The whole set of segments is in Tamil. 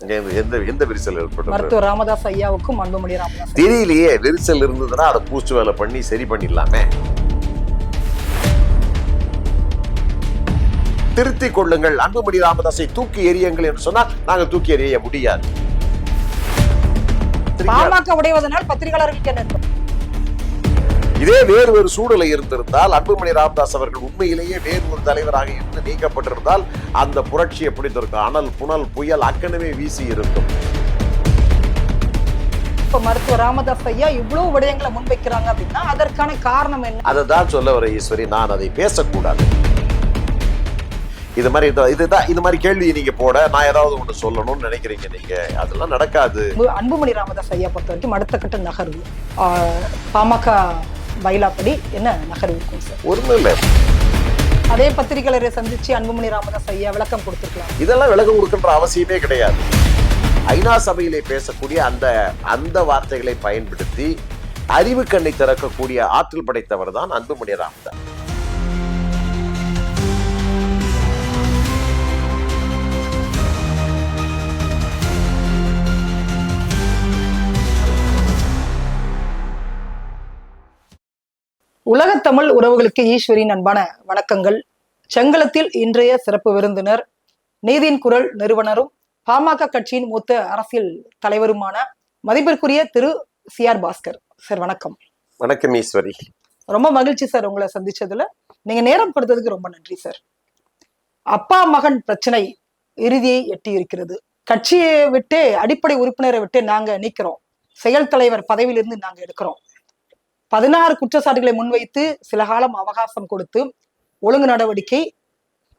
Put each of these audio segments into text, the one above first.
எந்த எந்த விரிசல் ஏற்பட்டது? மருத்துவர் ராமதாஸ் ஐயாவுக்கும் அன்புமணி ராமதாஸ் தெரியலையே. விரிசல் இருந்ததுன்னா அதை பூச்சு வேலை பண்ணி சரி பண்ணிடலாமே. திருத்திக் கொள்ளுங்கள். அன்புமணி ராமதாஸை தூக்கி எறியுங்கள் என்று சொன்னால் நாங்கள் தூக்கி எறிய முடியாது. பாமக உடைவதனால் பத்திரிகையாளர்களுக்கு என்ன? இதே வேறு ஒரு சூழலை இருந்திருந்தால், அன்புமணி ராமதாஸ் அவர்கள் உண்மையிலேயே வேறு ஒரு தலைவராக இருந்து நீக்கப்பட்டிருந்தால் அந்த புரட்சி எப்படி இருக்கும்? அனல் புனல் புயல் அக்கனவே வீசி இருக்கும். இப்ப மருத்துவர் ராமதாஸ் ஐயா இவ்வளவு விடயங்களை முன்வைக்கிறாங்க அப்படின்னா அதற்கான காரணம் என்ன? அதை தான் சொல்ல வர ஈஸ்வரி. நான் அதை பேசக்கூடாது. இது மாதிரி கேள்வியை நீங்க போட நான் ஏதாவது ஒன்று சொல்லணும்னு நினைக்கிறீங்க. நீங்க அதெல்லாம் நடக்காது. அன்புமணி ராமதாஸ் ஐயா பொறுத்த வரைக்கும் அடுத்த கட்ட நகர்வு பாமக பைலாப்படி என்ன நகர்வு இருக்கும் சார்? ஒண்ணும் இல்லை. அதே பத்திரிகையாளரை சந்திச்சு அன்புமணி ராமதாஸ் ஐயா விளக்கம் கொடுத்திருக்கலாம். இதெல்லாம் விளக்கம் கொடுக்கின்ற அவசியமே கிடையாது. ஐநா சபையிலே பேசக்கூடிய அந்த வார்த்தைகளை பயன்படுத்தி அறிவு கண்ணை திறக்கக்கூடிய ஆற்றல் படைத்தவர் தான் அன்புமணி ராமதாஸ். உலகத்தமிழ் உறவுகளுக்கு ஈஸ்வரின் அன்பான வணக்கங்கள். செங்கலத்தில் இன்றைய சிறப்பு விருந்தினர் நீதியின் குரல் நிறுவனரும் பாமக கட்சியின் மூத்த அரசியல் தலைவருமான மதிப்பிற்குரிய திரு CR பாஸ்கர் சார். வணக்கம். வணக்கம் ஈஸ்வரி. ரொம்ப மகிழ்ச்சி சார் உங்களை சந்திச்சதுல. நீங்க நேரம் கொடுத்ததுக்கு ரொம்ப நன்றி சார். அப்பா மகன் பிரச்சனை இறுதியை எட்டி இருக்கிறது. கட்சியை விட்டு அடிப்படை உறுப்பினரை விட்டு நாங்க நீக்கிறோம், செயல் தலைவர் பதவியிலிருந்து நாங்க எடுக்கிறோம். 16 குற்றச்சாட்டுகளை முன்வைத்து சில காலம் அவகாசம் கொடுத்து ஒழுங்கு நடவடிக்கை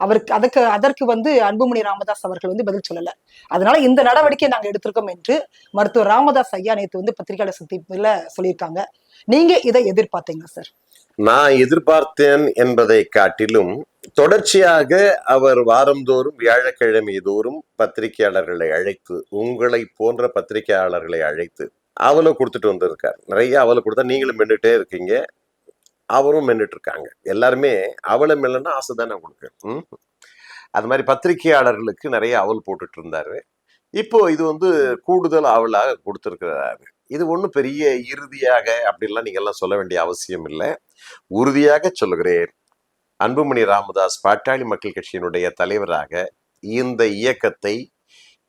அதற்கு அன்புமணி ராமதாஸ் அவர்கள் பதில் சொல்லல. அதனால இந்த நடவடிக்கை நாங்க எடுத்திருக்கோம் என்று மருத்துவர் ராமதாஸ் ஐயா நேற்று பத்திரிகையாளர் சந்திப்புல சொல்லியிருக்காங்க. நீங்க இதை எதிர்பார்த்தீங்க சார்? நான் எதிர்பார்த்தேன் என்பதை காட்டிலும் தொடர்ச்சியாக அவர் வாரந்தோறும் வியாழக்கிழமை தோறும் பத்திரிகையாளர்களை அழைத்து, உங்களை போன்ற பத்திரிகையாளர்களை அழைத்து அவளை கொடுத்துட்டு வந்திருக்காரு. நிறைய அவளை கொடுத்தா நீங்களும் மென்னுட்டே இருக்கீங்க, அவரும் மென்னுட்டு இருக்காங்க. எல்லாருமே அவளை மெல்லன்னா ஆசை தானே உங்களுக்கு. அது மாதிரி பத்திரிகையாளர்களுக்கு நிறைய அவல் போட்டுட்டு இருந்தாரு. இப்போ இது கூடுதல் அவளாக கொடுத்துருக்கிறாரு. இது ஒன்றும் பெரிய இறுதியாக அப்படின்லாம் நீங்க எல்லாம் சொல்ல வேண்டிய அவசியம் இல்லை. உறுதியாக சொல்லுகிறேன், அன்புமணி ராமதாஸ் பாட்டாளி மக்கள் கட்சியினுடைய தலைவராக இந்த இயக்கத்தை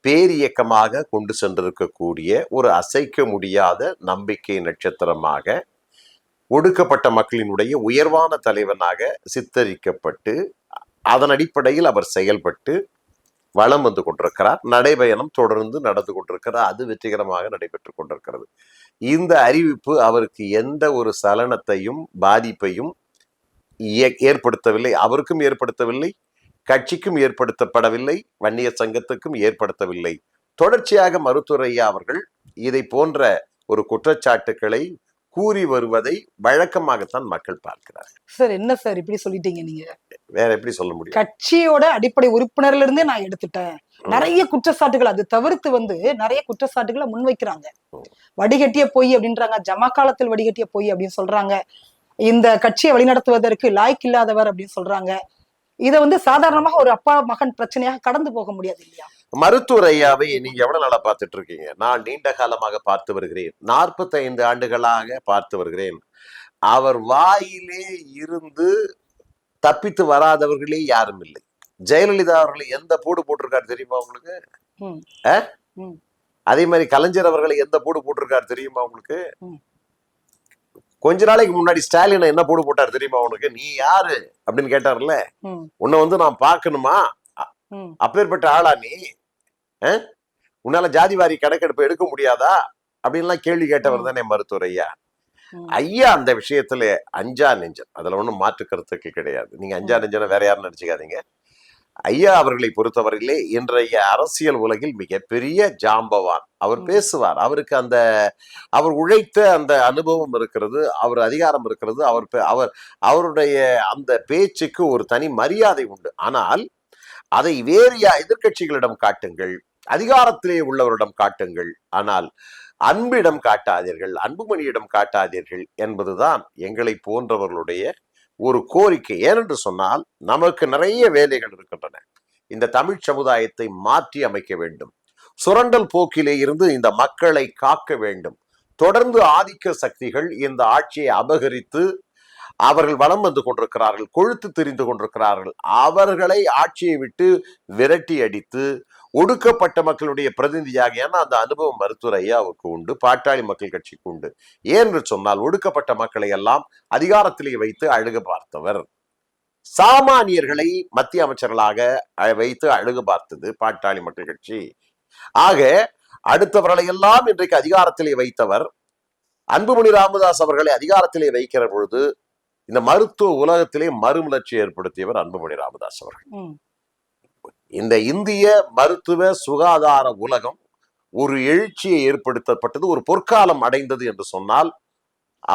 பேரியக்கமாக கொண்டு சென்றிருக்கக்கூடிய ஒரு அசைக்க முடியாத நம்பிக்கை நட்சத்திரமாக, ஒடுக்கப்பட்ட மக்களினுடைய உயர்வான தலைவனாக சித்தரிக்கப்பட்டு அதன் அடிப்படையில் அவர் செயல்பட்டு வளம் வந்து கொண்டிருக்கிறார். நடைபயணம் தொடர்ந்து நடந்து கொண்டிருக்கிறார். அது வெற்றிகரமாக நடைபெற்று கொண்டிருக்கிறது. இந்த அறிவிப்பு அவருக்கு எந்த ஒரு சலனத்தையும் பாதிப்பையும் ஏற்படுத்தவில்லை. அவருக்கும் ஏற்படுத்தவில்லை, கட்சிக்கும் ஏற்படுத்தப்படவில்லை, வன்னியர் சங்கத்துக்கும் ஏற்படுத்தவில்லை. தொடர்ச்சியாக மருத்துவர் ஐயா அவர்கள் இதை போன்ற ஒரு குற்றச்சாட்டுக்களை கூறி வருவதை வழக்கமாகத்தான் மக்கள் பார்க்கிறார். சார் என்ன சார் இப்படி சொல்லிட்டீங்க? நீங்க வேற எப்படி சொல்ல முடியும்? கட்சியோட அடிப்படை உறுப்பினர்ல இருந்தே நான் எடுத்துட்டேன். நிறைய குற்றச்சாட்டுகள் அது தவிர்த்து நிறைய குற்றச்சாட்டுகளை முன்வைக்கிறாங்க. வடிகட்டிய பொய் அப்படின்றாங்க, ஜமாக்காலத்தில் வடிகட்டிய பொய் அப்படின்னு சொல்றாங்க. இந்த கட்சியை வழிநடத்துவதற்கு லாய்க்கு இல்லாதவர் அப்படின்னு சொல்றாங்க. இதை சாதாரணமாக ஒரு அப்பா மகன் பிரச்சனையாக கடந்து போக முடியாது இல்லையா? மருத்துவர் ஐயாவை நீங்க எவ்வளவு நாளா பார்த்துட்டு இருக்கீங்க? நான் நீண்ட காலமாக பார்த்து வருகிறேன். 45 ஆண்டுகளாக பார்த்து வருகிறேன். அவர் வாயிலே இருந்து தப்பித்து வராதவர்களே யாரும் இல்லை. ஜெயலலிதா அவர்களை எந்த போடு போட்டிருக்காரு தெரியுமா உங்களுக்கு? அதே மாதிரி கலைஞர் அவர்களை எந்த போடு போட்டிருக்காரு தெரியுமா உங்களுக்கு? கொஞ்ச நாளைக்கு முன்னாடி ஸ்டாலின் என்ன போடு போட்டார் தெரியுமா உனக்கு? நீ யாரு அப்படின்னு கேட்டார்ல. உன்னை நான் பார்க்கணுமா? அப்பேற்பட்ட ஆளா நீ? உன்னால ஜாதிவாரி கணக்கெடுப்பு எடுக்க முடியாதா அப்படின்லாம் கேள்வி கேட்டவர் தானே மருத்துவர் ஐயா. ஐயா அந்த விஷயத்துல அஞ்சா நெஞ்சம், அதுல ஒண்ணும் மாற்று கருத்துக்கள் கிடையாது. நீங்க அஞ்சா நெஞ்சம் வேற யாரும் நினைச்சுக்காதீங்க. ஐயா அவர்களை பொறுத்தவரையிலே இன்றைய அரசியல் உலகில் மிகப்பெரிய ஜாம்பவான். அவர் பேசுவார். அவருக்கு அவர் உழைத்த அந்த அனுபவம் இருக்கிறது, அவர் அதிகாரம் இருக்கிறது. அவருடைய அந்த பேச்சுக்கு ஒரு தனி மரியாதை உண்டு. ஆனால் அதை வேறு எதிர்கட்சிகளிடம் காட்டுங்கள், அதிகாரத்திலே உள்ளவரிடம் காட்டுங்கள், ஆனால் அன்பிடம் காட்டாதீர்கள், அன்புமணியிடம் காட்டாதீர்கள் என்பதுதான் எங்களை போன்றவர்களுடைய ஒரு கோரிக்கை. ஏனென்று சொன்னால் நமக்கு நிறைய வேலைகள் இருக்கின்றன. இந்த தமிழ் சமுதாயத்தை மாற்றி அமைக்க வேண்டும். சுரண்டல் போக்கிலே இருந்து இந்த மக்களை காக்க வேண்டும். தொடர்ந்து ஆதிக்க சக்திகள் இந்த ஆட்சியை அபகரித்து அவர்கள் வலம் வந்து கொண்டிருக்கிறார்கள், கொழுத்து திரிந்து கொண்டிருக்கிறார்கள். அவர்களை ஆட்சியை விட்டு விரட்டி அடித்து ஒடுக்கப்பட்ட மக்களுடைய பிரதிநிதியாக, ஏன்னா அந்த அனுபவம் மருத்துவர் ஐயாவுக்கு உண்டு, பாட்டாளி மக்கள் கட்சிக்கு உண்டு. ஏன்னு சொன்னால் ஒடுக்கப்பட்ட மக்களை எல்லாம் அதிகாரத்திலே வைத்து அழுக பார்த்தவர், சாமானியர்களை மத்திய அமைச்சர்களாக வைத்து அழுக பார்த்தது பாட்டாளி மக்கள் கட்சி. ஆக அடுத்தவர்களை எல்லாம் இன்றைக்கு அதிகாரத்திலே வைத்தவர். அன்புமணி ராமதாஸ் அவர்களை அதிகாரத்திலே வைக்கிற பொழுது இந்த மருத்துவ உலகத்திலே மறுமலர்ச்சி ஏற்படுத்தியவர் அன்புமணி ராமதாஸ் அவர்கள். இந்த இந்திய மருத்துவ சுகாதார உலகம் ஒரு எழுச்சியை ஏற்படுத்தப்பட்டது, ஒரு பொற்காலம் அடைந்தது என்று சொன்னால்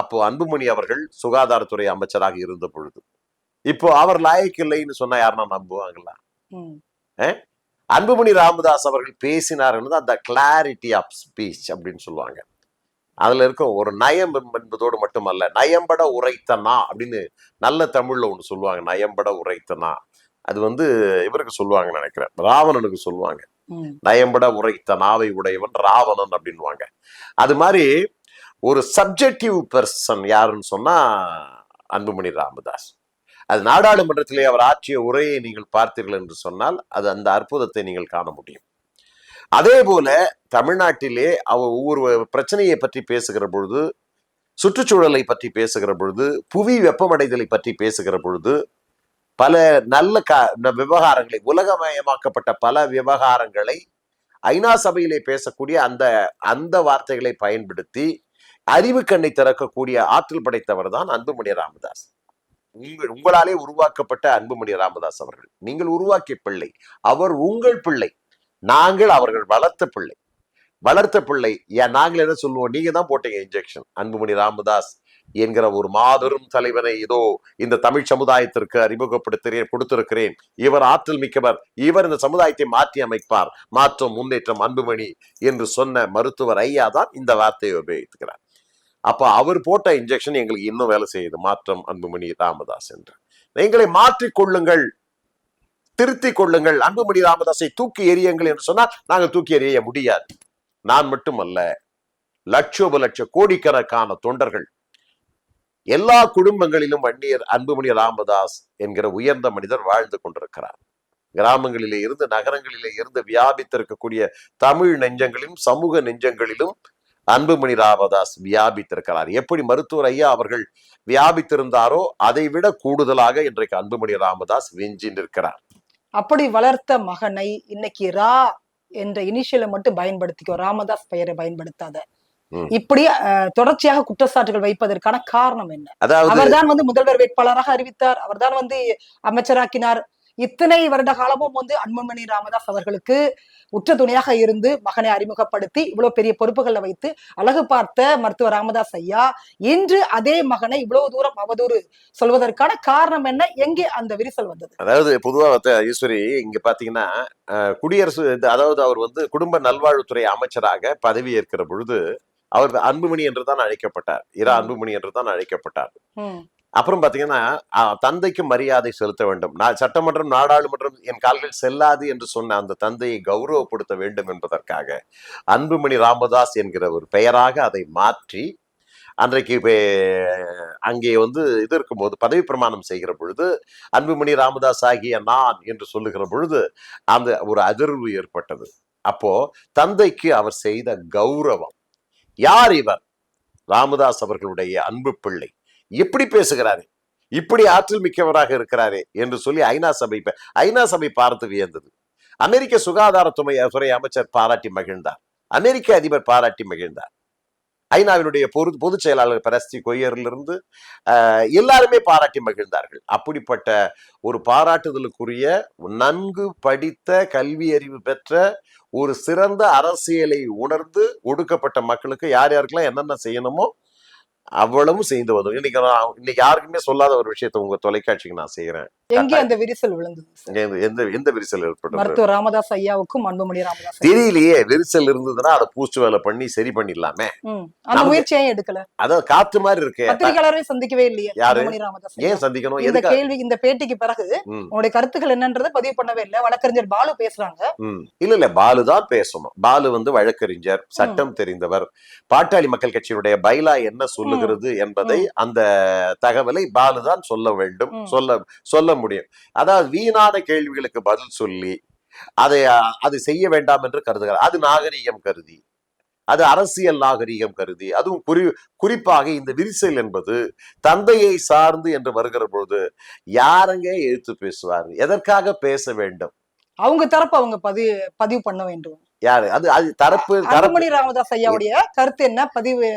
அப்போ அன்புமணி அவர்கள் சுகாதாரத்துறை அமைச்சராக இருந்த பொழுது. இப்போ அவர் லாயக்கு இல்லைன்னு சொன்னா யாருன்னா நம்புவாங்களா? அன்புமணி ராமதாஸ் அவர்கள் பேசினார் அந்த கிளாரிட்டி ஆஃப் ஸ்பீச் அப்படின்னு சொல்லுவாங்க. அதுல இருக்க ஒரு நயம் என்பதோடு மட்டுமல்ல, நயம்பட உரைத்தனா அப்படின்னு நல்ல தமிழ்ல ஒண்ணு சொல்லுவாங்க, நயம்பட உரைத்தனா. அது இவருக்கு சொல்லுவாங்க நினைக்கிறேன், ராவணனுக்கு சொல்லுவாங்க, நயம்பட உரைத்த நாவை உடையவன் ராவணன் அப்படின்வாங்க. அது மாதிரி ஒரு சப்ஜெக்டிவ் பர்சன் யாருன்னு சொன்னா அன்புமணி ராமதாஸ். அது நாடாளுமன்றத்திலே அவர் ஆற்றிய உரையை நீங்கள் பார்த்தீர்கள் என்று சொன்னால் அது அந்த அற்புதத்தை நீங்கள் காண முடியும். அதே போல தமிழ்நாட்டிலே அவர் ஒவ்வொரு பிரச்சனையை பற்றி பேசுகிற பொழுது, சுற்றுச்சூழலை பற்றி பேசுகிற பொழுது, புவி வெப்பமடைதலை பற்றி பேசுகிற பொழுது, பல நல்ல விவகாரங்களை, உலகமயமாக்கப்பட்ட பல விவகாரங்களை ஐநா சபையிலே பேசக்கூடிய அந்த வார்த்தைகளை பயன்படுத்தி அறிவு கண்ணை திறக்கக்கூடிய ஆற்றல் படைத்தவர் தான் அன்புமணி ராமதாஸ். உங்களாலே உருவாக்கப்பட்ட அன்புமணி ராமதாஸ் அவர்கள், நீங்கள் உருவாக்கிய பிள்ளை, அவர் உங்கள் பிள்ளை, நாங்கள் அவர்கள் வளர்த்த பிள்ளை. நாங்கள் என்ன சொல்லுவோம், நீங்க தான் போட்டீங்க இன்ஜெக்ஷன். அன்புமணி ராமதாஸ் என்கிற ஒரு மாபெரும் தலைவனை இதோ இந்த தமிழ் சமுதாயத்திற்கு கொடுத்திருக்கிறேன். இவர் ஆற்றல் மிக்கவர், இவர் இந்த சமுதாயத்தை மாற்றி அமைப்பார், மாற்றம் முன்னேற்றம் அன்புமணி என்று சொன்ன மருத்துவர் ஐயா தான் இந்த வார்த்தையை உபயோகிக்கிறார். அப்ப அவர் போட்ட இன்ஜெக்ஷன் எங்களுக்கு இன்னும் வேலை செய்யுது, மாற்றம் அன்புமணி ராமதாஸ் என்று. நீங்களை மாற்றிக் கொள்ளுங்கள், திருத்திக் கொள்ளுங்கள், அன்புமணி ராமதாஸை தூக்கி எறியுங்கள் என்று சொன்னால் நாங்கள் தூக்கி எறிய முடியாது. நான் மட்டுமல்ல, லட்ச கோடிக்கணக்கான தொண்டர்கள், எல்லா குடும்பங்களிலும் வன்னியர் அன்புமணி ராமதாஸ் என்கிற உயர்ந்த மனிதர் வாழ்ந்து கொண்டிருக்கிறார். கிராமங்களிலே இருந்து நகரங்களிலே இருந்து வியாபித்திருக்கக்கூடிய தமிழ் நெஞ்சங்களிலும் சமூக நெஞ்சங்களிலும் அன்புமணி ராமதாஸ் வியாபித்திருக்கிறார். எப்படி மருத்துவர் ஐயா அவர்கள் வியாபித்திருந்தாரோ அதை விட கூடுதலாக இன்றைக்கு அன்புமணி ராமதாஸ் விஞ்சி நிற்கிறார். அப்படி வளர்த்த மகனை இன்னைக்கு ரா என்ற இனிஷியலை மட்டும் பயன்படுத்திக்கோ, ராமதாஸ் பெயரை பயன்படுத்தாத, இப்படி தொடர்ச்சியாக குற்றச்சாட்டுகள் வைப்பதற்கான காரணம் என்ன? அவர்தான் முதல்வர் வேட்பாளராக அறிவித்தார், அவர்தான் அமைச்சராக்கினார். இத்தனை வருட காலமும் அன்புமணி ராமதாஸ் அவர்களுக்கு உற்ற துணையாக இருந்து மகனை அறிமுகப்படுத்தி இவ்வளவு பெரிய பொறுப்புகளை வைத்து அழகு பார்த்த மருத்துவர் ராமதாஸ் ஐயா இன்று அதே மகனை இவ்வளவு தூரம் அவதூறு சொல்வதற்கான காரணம் என்ன? எங்கே அந்த விரிசல் வந்தது? அதாவது பொதுவாக ஈஸ்வரி, இங்க பாத்தீங்கன்னா குடியரசு, அதாவது அவர் குடும்ப நல்வாழ்வுத்துறை அமைச்சராக பதவி ஏற்கிற பொழுது அவர் அன்புமணி என்று தான் அழைக்கப்பட்டார், அன்புமணி என்று தான் அழைக்கப்பட்டார். அப்புறம் பாத்தீங்கன்னா தந்தைக்கு மரியாதை செலுத்த வேண்டும், சட்டமன்றம் நாடாளுமன்றம் என் கால்கள் செல்லாது என்று சொன்ன அந்த தந்தையை கௌரவப்படுத்த வேண்டும் என்பதற்காக அன்புமணி ராமதாஸ் என்கிற ஒரு பெயராக அதை மாற்றி அன்றைக்கு அங்கே இது இருக்கும்போது பதவி பிரமாணம் செய்கிற பொழுது அன்புமணி ராமதாஸ் ஆகிய நான் என்று சொல்லுகிற பொழுது அந்த ஒரு அதிர்வு ஏற்பட்டது. அப்போ தந்தைக்கு அவர் செய்த கௌரவம். யார் இவர்? ராமதாஸ் அவர்களுடைய அன்பு பிள்ளை, எப்படி பேசுகிறாரு, இப்படி ஆற்றல் மிக்கவராக இருக்கிறாரே என்று சொல்லி ஐநா சபை பார்த்து வியந்தது. அமெரிக்க சுகாதாரத்துறை அமைச்சர் பாராட்டி மகிழ்ந்தார், அமெரிக்க அதிபர் பாராட்டி மகிழ்ந்தார், ஐநாவினுடைய பொதுச் செயலாளர் பிரஸ்தி கொய்யரிலிருந்து எல்லாருமே பாராட்டி மகிழ்ந்தார்கள். அப்படிப்பட்ட ஒரு பாராட்டுதலுக்குரிய நன்கு படித்த கல்வி அறிவு பெற்ற ஒரு சிறந்த அரசியலை உணர்ந்து ஒடுக்கப்பட்ட மக்களுக்கு யார் யாருக்கெல்லாம் என்னென்ன செய்யணுமோ அவ்வளவும் செய்து வந்தோம். இன்னைக்கு யாருக்குமே சொல்லாத ஒரு விஷயத்த உங்க தொலைக்காட்சிக்கு நான் செய்யறேன். எங்கே அந்த விரிசல் விழுந்தது சார்? எந்த எந்த விரிசல் ஏற்பட்டது மருத்துவர் ராமதாஸ் ஐயாவுக்கும் அன்புமணி ராமதாஸ் ஐயா. தெரியலையே. விரிசல் இருந்ததுன்னா அதை பூச்சு வேலை பண்ணி சரி பண்ணிடலாமே. அந்த முயற்சியை எடுக்கல. அதாவது காத்து மாதிரி இருக்கு. பத்திரிகையாளரை சந்திக்கவே இல்லையே யாரு? அன்புமணி ராமதாஸ் ஐயா. ஏன் சந்திக்கணும்? இந்த கேள்வி, இந்த பேட்டிக்கு பிறகு உங்களுடைய கருத்துக்கள் என்னன்றதை பதிவு பண்ணவே இல்லை. வழக்கறிஞர் பாலு பேசுறாங்க. இல்ல பாலு தான் பேசணும். பாலு வந்து வழக்கறிஞர், சட்டம் தெரிந்தவர். பாட்டாளி மக்கள் கட்சியினுடைய பைலா என்ன சொல்லுகிறது என்பதை, அந்த தகவலை பாலு தான் சொல்ல வேண்டும், சொல்ல முடியும். அதாவது வீணான கேள்விகளுக்கு பதில் சொல்லி அது செய்ய வேண்டாம் என்று கருதுகிறார். அது நாகரீகம் கருதி, அது அரசியல் நாகரீகம் கருதி, அதுவும் குறிப்பாக இந்த விரிசல் என்பது தந்தையை சார்ந்து என்று வருகிற பொழுது யாருங்க எழுத்து பேசுவாரு? எதற்காக பேச வேண்டும்? அவங்க தரப்பு அவங்க பதிவு பண்ண வேண்டும். யாரு அது? தரப்பு அன்புமணி ராமதாஸ் ஐயாவுடைய கருத்து என்ன பதிவு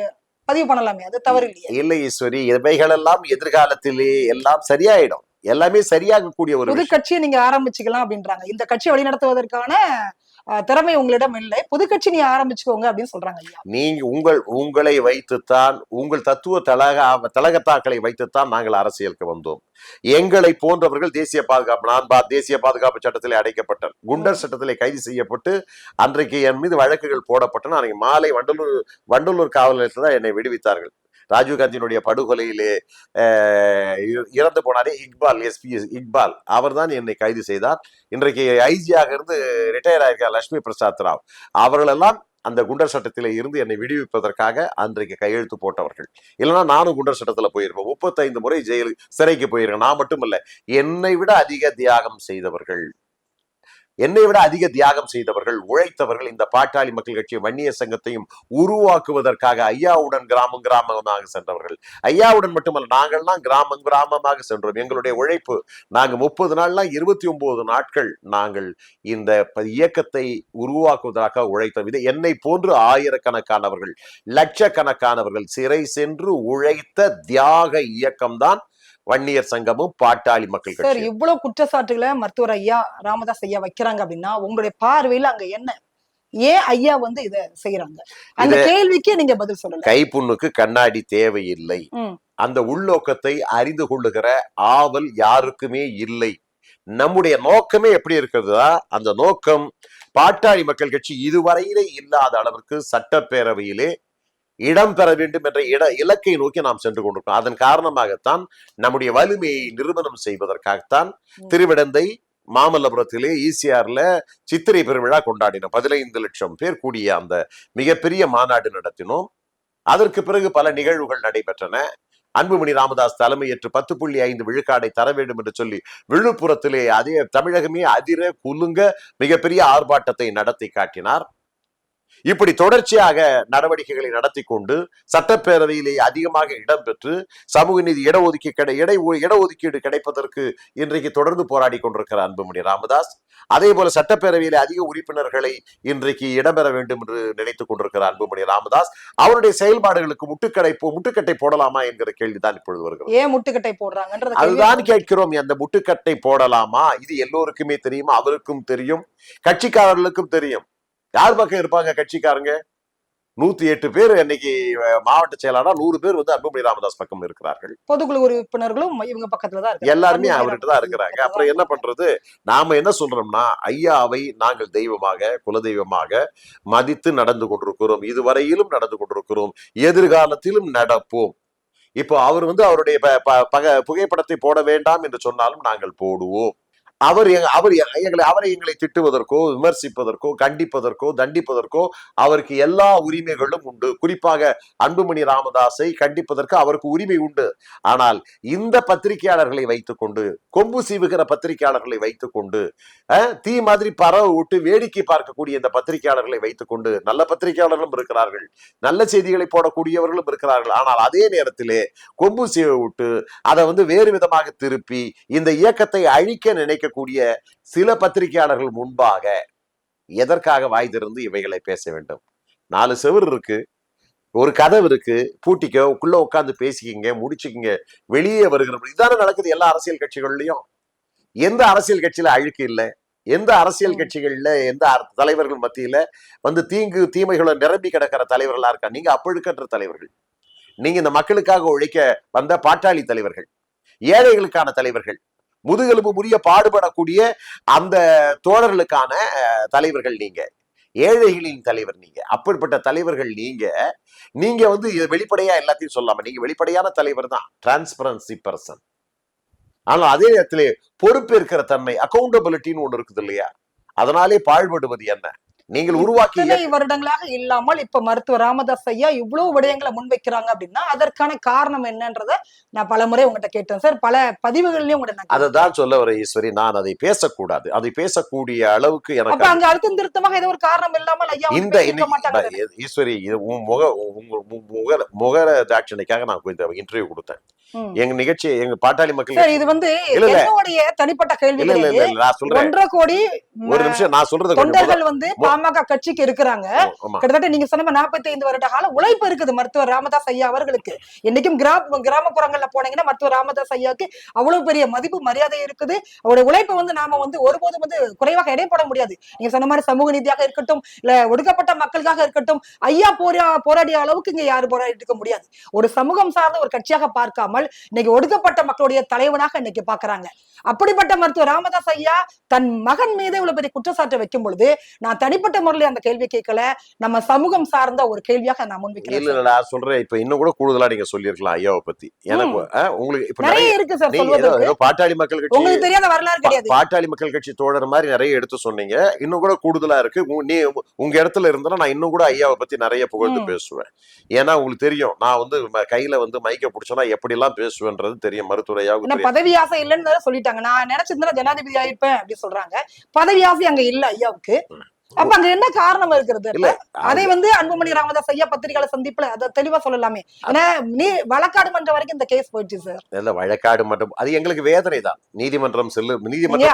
பண்ணலாமே, அது தவறு இல்லையா? இல்லை ஈஸ்வரி, இவைகளெல்லாம் எதிர்காலத்திலே எல்லாம் சரியாயிடும். எல்லாமே சரியாகக்கூடிய ஒரு புது கட்சியை நீங்க ஆரம்பிச்சுக்கலாம் அப்படின்றாங்க. இந்த கட்சியை வழிநடத்துவதற்கான திறமை உங்களிடம் இல்லை, புது கட்சி நீ ஆரம்பிச்சுக்கோங்க அப்படின்னு சொல்றாங்க ஐயா. நீங்க உங்களை வைத்துத்தான், உங்கள் தத்துவ தலகத்தாக்களை வைத்துத்தான் நாங்கள் அரசியலுக்கு வந்தோம். எங்களை போன்றவர்கள் தேசிய பாதுகாப்பு, தேசிய பாதுகாப்பு சட்டத்திலே அடைக்கப்பட்டார், குண்டர் சட்டத்திலே கைது செய்யப்பட்டு அன்றைக்கு என் மீது வழக்குகள் போடப்பட்டன. அன்றைக்கு மாலை வண்டலூர் காவல் நிலையத்தில் தான் என்னை விடுவித்தார்கள். ராஜீவ்காந்தியினுடைய படுகொலையிலே இறந்து போனாரே இக்பால், SP இக்பால், அவர் தான் என்னை கைது செய்தார். இன்றைக்கு ஐஜியாக இருந்து ரிட்டையர் ஆயிருக்கார் லட்சுமி பிரசாத் ராவ். அவர்களெல்லாம் அந்த குண்டர் சட்டத்திலே இருந்து என்னை விடுவிப்பதற்காக அன்றைக்கு கையெழுத்து போட்டவர்கள். இல்லைன்னா நானும் குண்டர் சட்டத்துல போயிருப்பேன். 35 முறை சிறைக்கு போயிருக்கேன். நான் மட்டும் இல்ல, என்னை விட அதிக தியாகம் செய்தவர்கள், உழைத்தவர்கள், இந்த பாட்டாளி மக்கள் கட்சி வன்னியர் சங்கத்தையும் உருவாக்குவதற்காக ஐயாவுடன் கிராமமாக சென்றவர்கள். ஐயாவுடன் மட்டுமல்ல, நாங்கள்லாம் கிராமமாக சென்றோம். எங்களுடைய உழைப்பு, நாங்க 30 நாள்லாம் 29 நாட்கள் நாங்கள் இந்த இயக்கத்தை உருவாக்குவதற்காக உழைத்தோம். இது என்னை போன்று ஆயிரக்கணக்கானவர்கள், லட்சக்கணக்கானவர்கள் சிறை சென்று உழைத்த தியாக இயக்கம்தான் வன்னியர் சங்கமும் பாட்டாளி மக்கள் கட்சி. இவ்வளவு குற்றச்சாட்டுகளை மருத்துவர் ஐயா ராமதாஸ் ஐயா வைக்கிறாங்க அப்படின்னா உங்களுடைய பார்வையில அங்க என்ன, ஏன் ஐயா வந்து இத செய்யறாங்க? அந்த கேள்விக்கு நீங்க பதில் சொல்லல. கைப்புண்ணுக்கு கண்ணாடி தேவையில்லை. அந்த உள்நோக்கத்தை அறிந்து கொள்ளுகிற ஆவல் யாருக்குமே இல்லை. நம்முடைய நோக்கமே எப்படி இருக்கிறதா, அந்த நோக்கம் பாட்டாளி மக்கள் கட்சி இதுவரையிலே இல்லாத அளவிற்கு சட்டப்பேரவையிலே இடம் பெற வேண்டும் என்ற இலக்கை நோக்கி நாம் சென்று கொண்டிருக்கிறோம். அதன் காரணமாகத்தான் நம்முடைய வலிமையை நிரூபணம் செய்வதற்காகத்தான் திருவிடந்தை மாமல்லபுரத்திலே ECRல சித்திரை பெருவிழா கொண்டாடினோம். 15 லட்சம் பேர் கூடிய அந்த மிகப்பெரிய மாநாடு நடத்தினோம். அதற்கு பிறகு பல நிகழ்வுகள் நடைபெற்றன. அன்புமணி ராமதாஸ் தலைமையேற்று 10.5 விழுக்காடை தர வேண்டும் என்று சொல்லி விழுப்புரத்திலே அதே தமிழகமே அதிர குலுங்க மிகப்பெரிய ஆர்ப்பாட்டத்தை நடத்தி காட்டினார். இப்படி தொடர்ச்சியாக நடவடிக்கைகளை நடத்தி கொண்டு சட்டப்பேரவையிலே அதிகமாக இடம்பெற்று சமூக நீதி இடஒதுக்கீடு கிடைப்பதற்கு இன்றைக்கு தொடர்ந்து போராடி கொண்டிருக்கிறார் அன்புமணி ராமதாஸ். அதே போல சட்டப்பேரவையிலே அதிக உறுப்பினர்களை இன்றைக்கு இடம்பெற வேண்டும் என்று நினைத்துக் கொண்டிருக்கிறார் அன்புமணி ராமதாஸ். அவருடைய செயல்பாடுகளுக்கு முட்டுக்கட்டை போடலாமா என்கிற கேள்விதான் இப்பொழுது வருகிறது. ஏன் முட்டுக்கட்டை போடுறாங்க அதுதான் கேட்கிறோம். அந்த முட்டுக்கட்டை போடலாமா? இது எல்லோருக்குமே தெரியுமா? அவருக்கும் தெரியும், கட்சிக்காரர்களுக்கும் தெரியும். யார் பக்கம் இருப்பாங்க கட்சிக்காரங்க? 108 பேர் இன்னைக்கு மாவட்ட செயலாளர், 100 பேர் வந்து அன்புமணி ராமதாஸ் பக்கம் இருக்கிறார்கள். பொதுக்குழு உறுப்பினர்களும் இவங்க பக்கத்துல தான் இருக்காங்க. எல்லாருமே அவர்கிட்ட தான் இருக்கிறாங்க. அப்புறம் என்ன பண்றது? நாம என்ன சொல்றோம்னா, ஐயாவை நாங்கள் தெய்வமாக, குலதெய்வமாக மதித்து நடந்து கொண்டிருக்கிறோம். இதுவரையிலும் நடந்து கொண்டிருக்கிறோம், எதிர்காலத்திலும் நடப்போம். இப்போ அவர் வந்து அவருடைய புகைப்படத்தை போட வேண்டாம் என்று சொன்னாலும் நாங்கள் போடுவோம். எங்களை திட்டுவதற்கோ, விமர்சிப்பதற்கோ, கண்டிப்பதற்கோ, தண்டிப்பதற்கோ அவருக்கு எல்லா உரிமைகளும் உண்டு. குறிப்பாக அன்புமணி ராமதாஸை கண்டிப்பதற்கு அவருக்கு உரிமை உண்டு. ஆனால் இந்த பத்திரிகையாளர்களை வைத்துக்கொண்டு, கொம்பு சீவுகிற பத்திரிகையாளர்களை வைத்துக்கொண்டு, தீ மாதிரி பரவ விட்டு வேடிக்கை பார்க்கக்கூடிய இந்த பத்திரிகையாளர்களை வைத்துக்கொண்டு, நல்ல பத்திரிகையாளர்களும் இருக்கிறார்கள், நல்ல செய்திகளை போடக்கூடியவர்களும் இருக்கிறார்கள். ஆனால் அதே நேரத்திலே கொம்பு சீவ விட்டு அதை வந்து வேறு விதமாக திருப்பி இந்த இயக்கத்தை அழிக்க நினைக்க கூடிய சில பத்திரிகையாளர்கள் முன்பாக எதற்காக வாய் திறந்து இவைகளை பேச வேண்டும்? 4 செவுரு இருக்கு, ஒரு கதவு இருக்கு, பூட்டிக்கோ, உள்ள உட்கார்ந்து பேசிக்கிங்க, முடிச்சுக்கிங்க, வெளியே வருகிற இதுதானே நடக்குது எல்லா அரசியல் கட்சிகள்லயும். எந்த அரசியல் கட்சியில அழுக்கு இல்லை? எந்த அரசியல் கட்சிகள்ல எந்த தலைவர்கள் மத்தியில வந்து தீமைகளை நிரம்பி கிடக்கிற தலைவர்களா இருக்கா? நீங்க அப்பழுக்கற்ற தலைவர்கள். நீங்க இந்த மக்களுக்காக உழைக்க வந்த பாட்டாளி தலைவர்கள், ஏழைகளுக்கான தலைவர்கள், முதுகெலும்பு முறிய பாடுபடக்கூடிய அந்த தோழர்களுக்கான தலைவர்கள் நீங்க, ஏழைகளின் தலைவர் நீங்க. அப்படிப்பட்ட தலைவர்கள் நீங்க. நீங்க வந்து வெளிப்படையா எல்லாத்தையும் சொல்லாம நீங்க வெளிப்படையான தலைவர் தான், டிரான்ஸ்பரன்சி பர்சன். ஆனா அதே நேரத்திலே பொறுப்பேற்கிற தன்மை, அக்கௌண்டபிலிட்டின்னு ஒண்ணு இருக்குது இல்லையா? அதனாலே பாழ்படுவது என்ன? நீங்கள் உருவாக்கிய இத்தனை வருடங்களாக இல்லாமல் இப்ப மருத்துவர் ராமதாஸ் ஐயா இவ்வளவு விடயங்களை முன்வைக்கிறாங்க அப்படின்னா அதற்கான காரணம் என்னன்றத நான் பலமுறை உங்ககிட்ட கேட்டேன் சார். பல பதிவுகள்லயும் உங்கள்ட்ட நான் அததான் சொல்ல வர ஈஸ்வரி, நான் அதை பேசக்கூடாது. அதை பேசக்கூடிய அளவுக்கு அப்ப எனக்கு அங்க அழுத்தம் திருத்தமாக ஏதோ ஒரு காரணம் இல்லாமல் ஐயா வந்து இந்த பேசியிருக்க மாட்டாங்க. ஈஸ்வரி, இது உன் முக தாட்சணைக்காக நான் இந்த இன்டர்வியூ கொடுத்தேன். ம். எங்க நிகழ்ச்சி, எங்க பாட்டாளி மக்கள் சார் இது வந்து இல்ல இல்ல என்னுடைய தனிப்பட்ட கேள்வி இல்ல இல்ல கிடையாது. இல்ல நான் சொல்றேன் 1.5 கோடி ஒரு நிமிஷம், நான் சொல்றது கொஞ்சம் தொண்டர்கள் வந்து பாமக கட்சிக்கு இருக்கிறாங்க. ஆமா. கிட்டத்தட்ட நீங்க சொன்ன 45 வருட கால உழைப்பு இருக்குது மருத்துவர் ராமதாஸ் ஐயா அவர்களுக்கு. என்னைக்கும் கிராமப்புறங்கள்ல போனீங்கன்னா மருத்துவர் ராமதாஸ் ஐயாவுக்கு அவ்வளவு பெரிய மதிப்பு மரியாதை இருக்குது. அவருடைய உழைப்பை வந்து நாம வந்து ஒருபோதும் வந்து குறைவாக எடை போட முடியாது. நீங்க சொன்ன மாதிரி சமூக நீதியாக இருக்கட்டும், இல்ல ஒடுக்கப்பட்ட மக்களுக்காக இருக்கட்டும், ஐயா போராடிய அளவுக்கு இங்க யாரும் போராடி இருக்க முடியாது. ஒரு சமூகம் சார்ந்த ஒரு கட்சியாக பார்க்காமல் இன்னைக்கு ஒடுக்கப்பட்ட மக்களுடைய தலைவனாக இன்னைக்கு பாக்குறாங்க. அப்படிப்பட்ட மருத்துவர் ராமதாஸ் ஐயா தன் மகன் மீது இவ்வளவு பெரிய குற்றச்சாட்டை வைக்கும் பொழுது நான் தனிப்பட்ட முறையில் அந்த கேள்வி கேட்கல, நம்ம சமூகம் சார்ந்த ஒரு கேள்வியாக நான் முன்வைக்கிறேன். இல்ல நான் சொல்றேன், இப்ப இன்னும் கூட கூடுதலா நீங்க சொல்லிருக்கலாம் ஐயாவை பத்தி. எனக்கு உங்களுக்கு இப்ப நிறைய இருக்கு சார் நீங்க சொல்வதற்கு. ஏதோ பாட்டாளி மக்கள் கட்சி, உங்களுக்கு தெரியாத வரலாறு கிடையாது. பாட்டாளி மக்கள் கட்சி தோழர் மாதிரி நிறைய எடுத்து சொன்னீங்க. இன்னும் கூட கூடுதலா இருக்கு. நீ உங்க இடத்துல இருந்தா நான் இன்னும் கூட ஐயாவை பத்தி நிறைய புகழ்ந்து பேசுவேன். ஏன்னா உங்களுக்கு தெரியும், நான் வந்து கையில வந்து மைக்க பிடிச்சோன்னா எப்படி எல்லாம் பேசுவேன்றது தெரியும். மருத்துவர் ஐயாவுக்கு பதவி ஆசை இல்லைன்னு சொல்லிட்டாங்க. நான் நினைச்சிருந்தா ஜனாதிபதி ஆயிருப்பேன் அப்படி சொல்றாங்க. பதவி ஆசை அங்க இல்ல ஐயாவுக்கு. அப்ப அங்க என்ன காரணம் இருக்கிறது? அதை வந்து அன்புமணி ராமதாஸ் ஐயா பத்திரிகையாளர் சந்திப்புல அதை தெளிவா சொல்லலாமே. ஏன்னா வழக்காடு மன்றம் வரைக்கும் இந்த கேஸ் போயிடுச்சு சார். இல்ல வழக்காடு மன்றம் அது எங்களுக்கு வேதனை தான். நீதிமன்றம்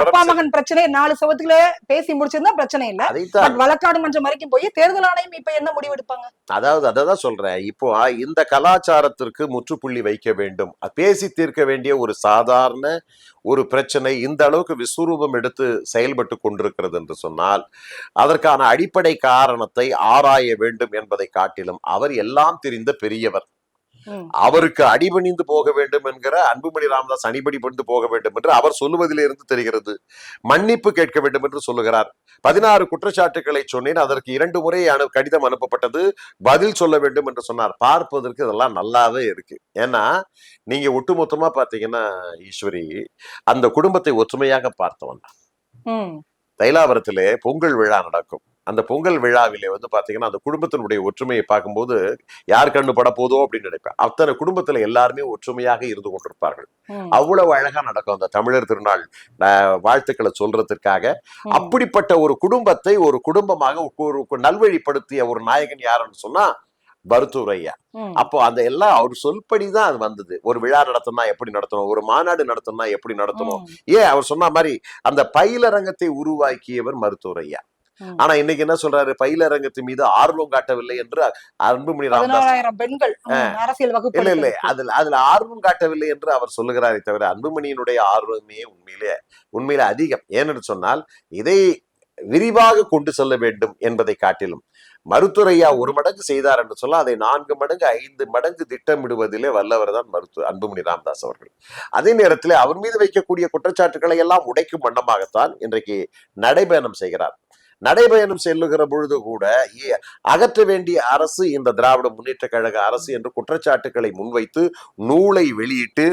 அப்பா மகன் பிரச்சனை 4 சவத்துக்குள்ள பேசி முடிச்சிருந்தா பிரச்சனை இல்ல. வழக்காடு மன்றம் வரைக்கும் போய் தேர்தல் ஆணையம் இப்ப என்ன முடிவு எடுப்பாங்க? அதாவது அததான் சொல்றேன். இப்போ இந்த கலாச்சாரத்திற்கு முற்றுப்புள்ளி வைக்க வேண்டும், பேசி தீர்க்க வேண்டிய ஒரு சாதாரண ஒரு பிரச்சனை இந்த அளவுக்கு விஸ்வரூபம் எடுத்து செயல்பட்டு கொண்டிருக்கிறது என்று சொன்னால் அதற்கான அடிப்படை காரணத்தை ஆராய வேண்டும் என்பதை காட்டிலும் அவர் எல்லாம் தெரிந்த பெரியவர். அவருக்கு அடிபணிந்து போக வேண்டும் என்கிற அன்புமணி ராமதாஸ் அடிபணிந்து போக வேண்டும் என்று அவர் சொல்லுவதிலிருந்து தெரிகிறது. மன்னிப்பு கேட்க வேண்டும் என்று சொல்லுகிறார். 16 குற்றச்சாட்டுகளை சொன்னேன், அதற்கு 2 முறை கடிதம் அனுப்பப்பட்டது, பதில் சொல்ல வேண்டும் என்று சொன்னார். பார்ப்பதற்கு இதெல்லாம் நல்லாவே இருக்கு. ஏன்னா நீங்க ஒட்டுமொத்தமா பாத்தீங்கன்னா ஈஸ்வரி, அந்த குடும்பத்தை ஒற்றுமையாக பார்த்தவன். தைலாபுரத்திலே பொங்கல் விழா நடக்கும். அந்த பொங்கல் விழாவிலே வந்து பாத்தீங்கன்னா அந்த குடும்பத்தினுடைய ஒற்றுமையை பார்க்கும்போது யார் கண்ணு பட போதோ அப்படின்னு நினைப்பேன். அத்தனை குடும்பத்துல எல்லாருமே ஒற்றுமையாக இருந்து கொண்டிருப்பார்கள். அவ்வளவு அழகா நடக்கும் அந்த தமிழர் திருநாள் வாழ்த்துக்களை சொல்றதுக்காக. அப்படிப்பட்ட ஒரு குடும்பத்தை ஒரு குடும்பமாக ஒரு நல்வழிப்படுத்திய ஒரு நாயகன் யாருன்னு சொன்னா மருத்துவர் ஐயா. அப்போ அந்த எல்லாம் அவர் சொல்படிதான் அது வந்தது. ஒரு விழா நடத்தணும்னா எப்படி நடத்தணும், ஒரு மாநாடு நடத்தணும்னா எப்படி நடத்தணும். அவர் சொன்ன மாதிரி அந்த பயிலரங்கத்தை உருவாக்கியவர் மருத்துவர் ஐயா. ஆனா இன்னைக்கு என்ன சொல்றாரு, பயிலரங்கத்தின் மீது ஆர்வம் காட்டவில்லை என்று அன்புமணி ராமதாஸ் பெண்கள் அரசியல் வகுப்பு இல்ல இல்ல அதுல ஆர்வம் காட்டவில்லை என்று அவர் சொல்லுகிறாரே தவிர அன்புமணியினுடைய ஆர்வமே உண்மையில அதிகம். ஏன்னு சொன்னால் இதை விரிவாக கொண்டு செல்ல வேண்டும் என்பதை காட்டிலும் மருத்துவர் ஐயா 1 மடங்கு செய்தார் என்று சொல்ல அதை 4 மடங்கு 5 மடங்கு திட்டமிடுவதிலே வல்லவர் தான் அன்புமணி ராமதாஸ் அவர்கள். அதே நேரத்தில் அவர் மீது வைக்கக்கூடிய குற்றச்சாட்டுகளை எல்லாம் உடைக்கும் வண்ணமாகத்தான் இன்றைக்கு நடைபயணம் செய்கிறார். நடைபயணம் செல்லுகிற பொழுது கூட அகற்ற வேண்டிய அரசு இந்த திராவிட முன்னேற்ற கழக அரசு என்று குற்றச்சாட்டுகளை முன்வைத்து நூலை வெளியிட்டு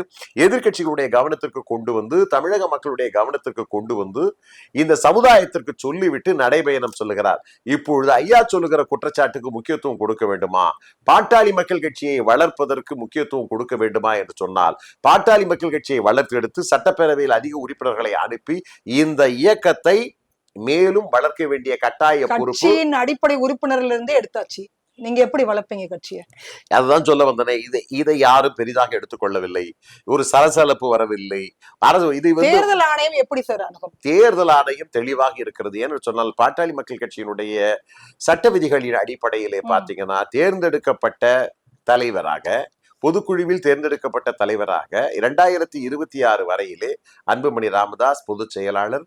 எதிர்கட்சிகளுடைய கவனத்திற்கு கொண்டு வந்து தமிழக மக்களுடைய கவனத்திற்கு கொண்டு வந்து இந்த சமுதாயத்திற்கு சொல்லிவிட்டு நடைபயணம் சொல்லுகிறார். இப்பொழுது ஐயா சொல்லுகிற குற்றச்சாட்டுக்கு முக்கியத்துவம் கொடுக்க வேண்டுமா, பாட்டாளி மக்கள் கட்சியை வளர்ப்பதற்கு முக்கியத்துவம் கொடுக்க வேண்டுமா என்று சொன்னால் பாட்டாளி மக்கள் கட்சியை வளர்த்து எடுத்து சட்டப்பேரவையில் அதிக உறுப்பினர்களை அனுப்பி இந்த இயக்கத்தை மேலும் வளர்க்க வேண்டிய கட்டாய பொறுப்பு அடிப்படை உறுப்பினர்ல இருந்தே எடுத்தாச்சு. நீங்க எப்படி வளர்ப்பீங்க கட்சியை? அதுதான் சொல்ல வந்தனே. இதை யாரும் பெரிதாக எடுத்துக்கொள்ளவில்லை, ஒரு சலசலப்பு வரவில்லை. அரசு இது தேர்தல் ஆணையம் எப்படி சார் அணுகும்? தேர்தல் ஆணையம் தெளிவாக இருக்கிறது. ஏன்னு சொன்னால் பாட்டாளி மக்கள் கட்சியினுடைய சட்ட விதிகளின் அடிப்படையிலே பாத்தீங்கன்னா தேர்ந்தெடுக்கப்பட்ட தலைவராக பொதுக்குழுவில் தேர்ந்தெடுக்கப்பட்ட தலைவராக 2026 வரையிலே அன்புமணி ராமதாஸ் பொதுச் செயலாளர்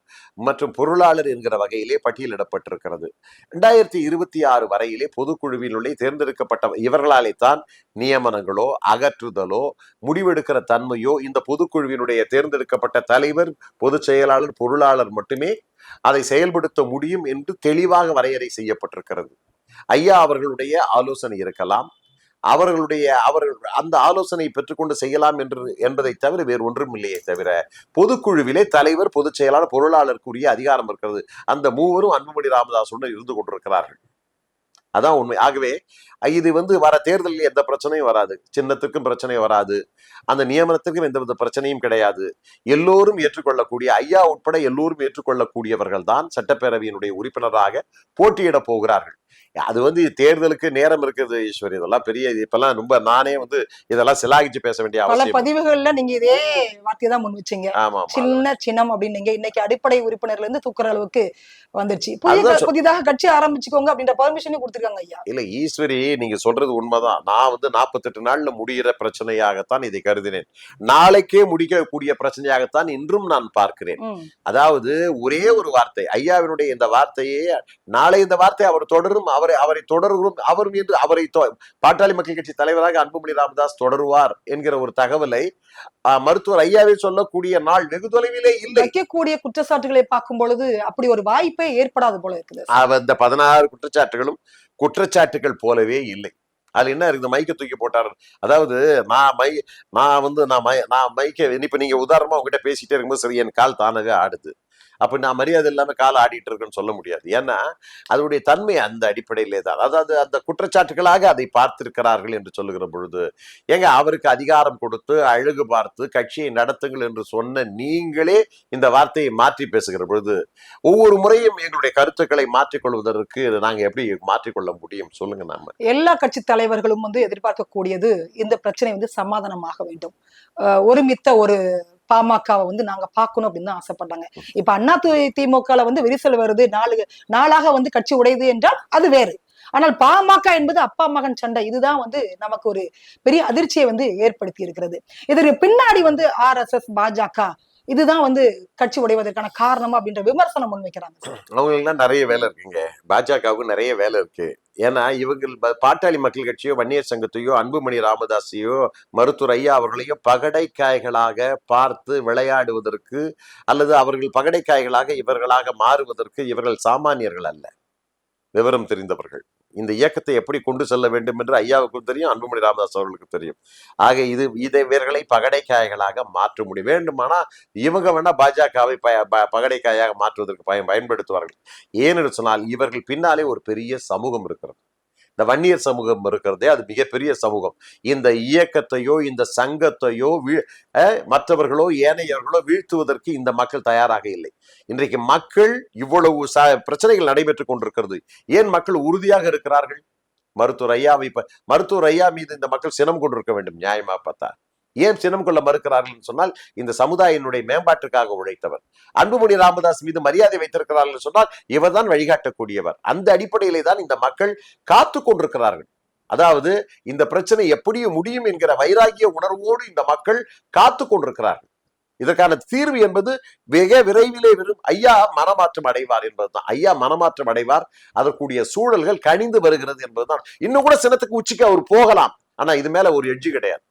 மற்றும் பொருளாளர் என்கிற வகையிலே பட்டியலிடப்பட்டிருக்கிறது. 2026 வரையிலே பொதுக்குழுவினுள்ளே தேர்ந்தெடுக்கப்பட்ட இவர்களாலே தான் நியமனங்களோ அகற்றுதலோ முடிவெடுக்கிற தன்மையோ இந்த பொதுக்குழுவினுடைய தேர்ந்தெடுக்கப்பட்ட தலைவர் பொதுச் செயலாளர் பொருளாளர் மட்டுமே அதை செயல்படுத்த முடியும் என்று தெளிவாக வரையறை செய்யப்பட்டிருக்கிறது. ஐயா அவர்களுடைய ஆலோசனை இருக்கலாம், அவர்கள் அந்த ஆலோசனை பெற்றுக்கொண்டு செய்யலாம் என்பதை தவிர வேறு ஒன்றும் இல்லையே தவிர பொதுக்குழுவிலே தலைவர் பொதுச் செயலாளர் பொருளாளருக்குரிய அதிகாரம் இருக்கிறது. அந்த மூவரும் அன்புமணி ராமதாசுடன் இருந்து கொண்டிருக்கிறார்கள். அதான் உண்மை. ஆகவே இது வர தேர்தலில் எந்த பிரச்சனையும் வராது, சின்னத்துக்கும் பிரச்சனை வராது, அந்த நியமனத்திற்கும் எந்தவித பிரச்சனையும் கிடையாது. எல்லோரும் ஏற்றுக்கொள்ளக்கூடிய, ஐயா உட்பட எல்லோரும் ஏற்றுக்கொள்ளக்கூடியவர்கள் தான் சட்டப்பேரவையினுடைய உறுப்பினராக போட்டியிட போகிறார்கள். அது தேர்தலுக்கு நேரம் இருக்குது ஈஸ்வரி. இதெல்லாம் பெரிய இப்பெல்லாம் ரொம்ப நானே இதெல்லாம் சிலாகிச்சு பேச வேண்டிய பல பதிவுகள்ல நீங்க இதே வார்த்தையை தான் முன் வச்சீங்க. சின்ன சின்னம் அப்படின்னு இன்னைக்கு அடிப்படை உறுப்பினர்ல இருந்து தூக்குற அளவுக்கு வந்துருச்சு. புதிதாக கட்சி ஆரம்பிச்சுக்கோங்க அப்படின்ற பர்மிஷனே கொடுத்திருக்காங்க ஐயா. இல்ல ஈஸ்வரி, நீங்க சொல்றது உண்மைதான். நான் 48 நாள்ல முடிகிற பிரச்சனையாகத்தான் இதை கருதினேன். நாளைக்கே முடிக்கக்கூடிய பிரச்சனையாகத்தான் இன்றும் நான் பார்க்கிறேன். அதாவது ஒரே ஒரு வார்த்தை, ஐயாவினுடைய இந்த வார்த்தையே, நாளை இந்த வார்த்தை அவர் தொடரும், அவரை தொடரும், அவரை பாட்டாளி மக்கள் கட்சி தலைவராக அன்புமணி ராமதாஸ் தொடருவார் என்கிற ஒரு தகவலை மருத்துவர் ஐயாவே சொல்லக்கூடிய நாள் வெகு தொலைவிலே இல்லை. வைக்கக்கூடிய குற்றச்சாட்டுகளை பார்க்கும் பொழுது அப்படி ஒரு வாய்ப்பே ஏற்படாது போல இருக்குது. இந்த 16 குற்றச்சாட்டுகளும் குற்றச்சாட்டுகள் போலவே இல்லை. அது என்ன இருக்கு, மைக்க தூக்கி போட்டாரு. அதாவது நான் மைக்க இப்ப நீங்க உதாரணமா உங்ககிட்ட பேசிட்டே இருக்கும்போது சரி என் கால் தானாக ஆடுது, அப்ப நான் மரியாதை இல்லாம கால ஆடிட்டு இருக்குன்னு சொல்ல முடியாது. ஏன்னா அதனுடைய தன்மை அந்த அடிப்படையிலே தான். அதாவது அந்த குற்றச்சாட்டுகளாக அதை பார்த்திருக்கிறார்கள் என்று சொல்லுகிற பொழுது, அவருக்கு அதிகாரம் கொடுத்து அழகு பார்த்து கட்சியை நடத்துங்கள் என்று சொன்ன நீங்களே இந்த வார்த்தையை மாற்றி பேசுகிற பொழுது, ஒவ்வொரு முறையும் எங்களுடைய கருத்துக்களை மாற்றிக்கொள்வதற்கு நாங்க எப்படி மாற்றிக்கொள்ள முடியும் சொல்லுங்க? நாம எல்லா கட்சி தலைவர்களும் எதிர்பார்க்கக்கூடியது இந்த பிரச்சனை சமாதானமாக வேண்டும், ஒருமித்த ஒரு பாமகவை நாங்க பார்க்கணும் அப்படின்னு தான் ஆசைப்பட்டாங்க. இப்ப அண்ணா திமுகல விரிசல் வருது, நாளாக கட்சி உடையுது என்றால் அது வேறு. ஆனால் பாமக என்பது அப்பா மகன் சண்டை. இதுதான் நமக்கு ஒரு பெரிய அதிர்ச்சியை ஏற்படுத்தி இருக்கிறது. இதற்கு பின்னாடி RSS பாஜக இதுதான் கட்சி உடைவதற்கான காரணம் அப்படின்ற விமர்சனம் முன்வைக்கிறாங்க. அவங்களுக்கு நிறைய வேலை இருக்குங்க, பாஜகவுக்கு நிறைய வேலை இருக்கு. ஏன்னா இவங்க பாட்டாளி மக்கள் கட்சியோ வன்னியர் சங்கத்தையோ அன்புமணி ராமதாஸையோ மருத்துவர் ஐயா அவர்களையோ பகடைக்காய்களாக பார்த்து விளையாடுவதற்கு அல்லது அவர்கள் பகடைக்காய்களாக இவர்களாக மாறுவதற்கு இவர்கள் சாமானியர்கள் அல்ல, விவரம் தெரிந்தவர்கள். இந்த இயக்கத்தை எப்படி கொண்டு செல்ல வேண்டும் என்று ஐயாவுக்கும் தெரியும், அன்புமணி ராமதாஸ் அவர்களுக்கு தெரியும். ஆக இவர்களை பகடைக்காய்களாக மாற்ற முடியும். வேண்டுமானா இவங்க வேணா பாஜகவை பகடைக்காயாக மாற்றுவதற்கு பயன்படுத்துவார்கள். ஏன்னு சொன்னால் இவர்கள் பின்னாலே ஒரு பெரிய சமூகம் இருக்கிறது. இந்த வன்னியர் சமூகம் இருக்கிறதே அது மிகப்பெரிய சமூகம். இந்த இயக்கத்தையோ இந்த சங்கத்தையோ மற்றவர்களோ ஏனையவர்களோ வீழ்த்துவதற்கு இந்த மக்கள் தயாராக இல்லை. இன்றைக்கு மக்கள் இவ்வளவு பிரச்சனைகள் நடைபெற்றுக் கொண்டிருக்கிறது. ஏன் மக்கள் உறுதியாக இருக்கிறார்கள்? மருத்துவர் ஐயா மீது இந்த மக்கள் சினம் கொண்டிருக்க வேண்டும். நியாயமா பார்த்தா ஏன் சினம் கொள்ள மறுக்கிறார்கள் சொன்னால், இந்த சமுதாயினுடைய மேம்பாட்டுக்காக உழைத்தவர். அன்புமணி ராமதாஸ் மீது மரியாதை வைத்திருக்கிறார்கள் சொன்னால் இவர் தான் வழிகாட்டக்கூடியவர். அந்த அடிப்படையிலே தான் இந்த மக்கள் காத்து கொண்டிருக்கிறார்கள். அதாவது இந்த பிரச்சனை எப்படியும் முடியும் என்கிற வைராகிய உணர்வோடு இந்த மக்கள் காத்து கொண்டிருக்கிறார்கள். இதற்கான தீர்வு என்பது மிக விரைவிலே வரும். ஐயா மனமாற்றம் அடைவார் என்பதுதான். ஐயா மனமாற்றம் அடைவார், அதற்குரிய சூழல்கள் கனிந்து வருகிறது என்பதுதான். இன்னும் கூட சினத்துக்கு உச்சிக்கு அவர் போகலாம், ஆனா இது மேல ஒரு எட்ஜு கிடையாது,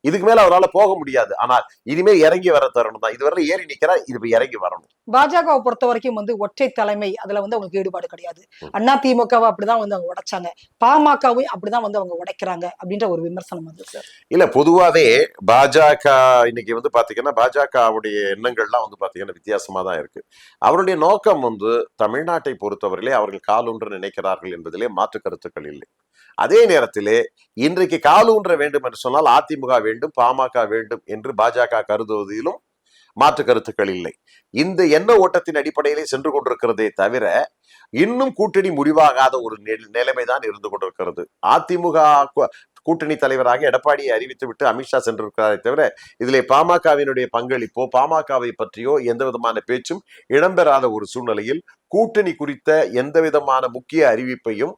இதுக்கு மேல அவரால் போக முடியாது. ஆனால் இனிமே இறங்கி வர தரணும் தான். இதுவரை ஏறி நிக்கிறார், இது இறங்கி வரணும். பாஜகவை பொறுத்த வரைக்கும் ஒற்றை தலைமை அதுல அவங்களுக்கு ஈடுபாடு கிடையாது. அண்ணா திமுகவை அப்படிதான் அவங்க உடைச்சாங்க, பாமகவும் அப்படிதான் அவங்க உடைக்கிறாங்க அப்படின்ற ஒரு விமர்சனம் சார். இல்ல பொதுவாவே பாஜக இன்னைக்கு பாத்தீங்கன்னா பாஜகவுடைய எண்ணங்கள்லாம் பாத்தீங்கன்னா வித்தியாசமா தான் இருக்கு. அவருடைய நோக்கம் தமிழ்நாட்டை பொறுத்தவரையிலே அவர்கள் காலூன்ற நினைக்கிறார்கள் என்பதிலே மாற்று கருத்துக்கள் இல்லை. அதே நேரத்திலே இன்றைக்கு காலூன்ற வேண்டும் என்று சொன்னால் அதிமுக வேண்டும், பாமக வேண்டும் என்று பாஜக கருதுவதிலும் மாற்று கருத்துக்கள் இல்லை. இந்த எண்ண ஓட்டத்தின் அடிப்படையிலே சென்று கொண்டிருக்கிறதே தவிர இன்னும் கூட்டணி முடிவாகாத ஒரு நிலைமைதான் இருந்து கொண்டிருக்கிறது. அதிமுக கூட்டணி தலைவராக எடப்பாடியை அறிவித்து விட்டு அமித்ஷா சென்றிருக்கிறாரே தவிர இதிலே பாமகவினுடைய பங்களிப்போ பாமகவை பற்றியோ எந்த விதமான பேச்சும் இடம்பெறாத ஒரு சூழ்நிலையில் கூட்டணி குறித்த எந்த விதமான முக்கிய அறிவிப்பையும்